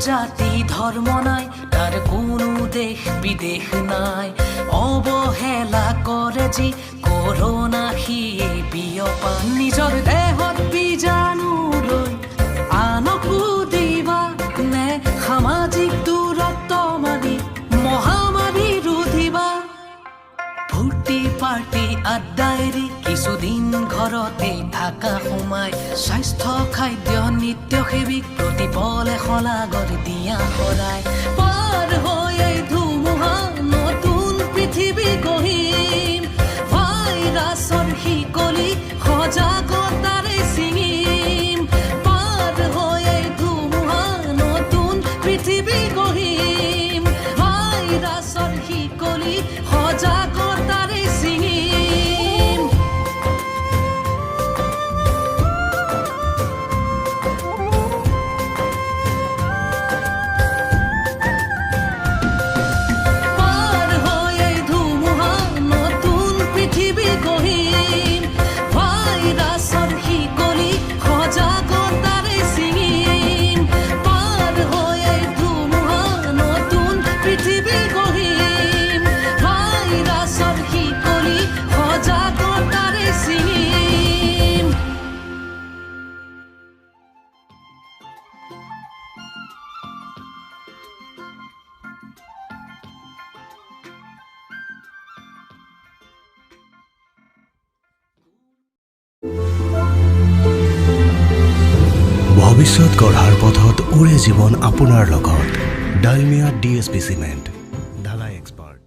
জাতি ধৰ্ম নাই, তাৰ কোনো দেশ বিদেশ নাই। অৱহেলা কৰে যি কৰোণা সিয়ে বিয়পা, নিজৰ দেহত বীজাণু লৈ আনকো দিবা নে সামাজিক দূৰত্ব মানি মহামাৰী ৰুধিবা। ফূৰ্তি পাৰ্টি আড্ডাইৰি কিছুদিন ঘৰতে থাকা সোমাই, স্বাস্থ্য খাদ্য নিত্যসেৱীক প্ৰতিপলে শলাগৰ দিয়া শৰাই। পাৰ হৈ এই ধুমুহা নতুন পৃথিৱী গঢ়িম, ভাইৰাছৰ শিকলি সজাগতাৰে ছিঙিম। পাৰ হৈ এই ধুমুহা নতুন পৃথিৱী গঢ়িম, ভাইৰাছৰ শিকলি সজাগতাৰে ছিঙিম। পাৰ হৈ এই ধুমুহা নতুন পৃথিৱী গঢ়িম, ভাইৰাছৰ শিকলি সজাগতাৰে ছিঙিম। পাৰ হৈ এই ধুমুহা নতুন পৃথিৱী গঢ়িম, ভাইৰাছৰ শিকলি সজাগতাৰে ছিঙিম। ভৱিষ্যত গঢ়াৰ পথত উৰে জীৱন আপোনাৰ লগত। ডালমিয়া DSP চিমেণ্ট, ঢালাই এক্সপাৰ্ট।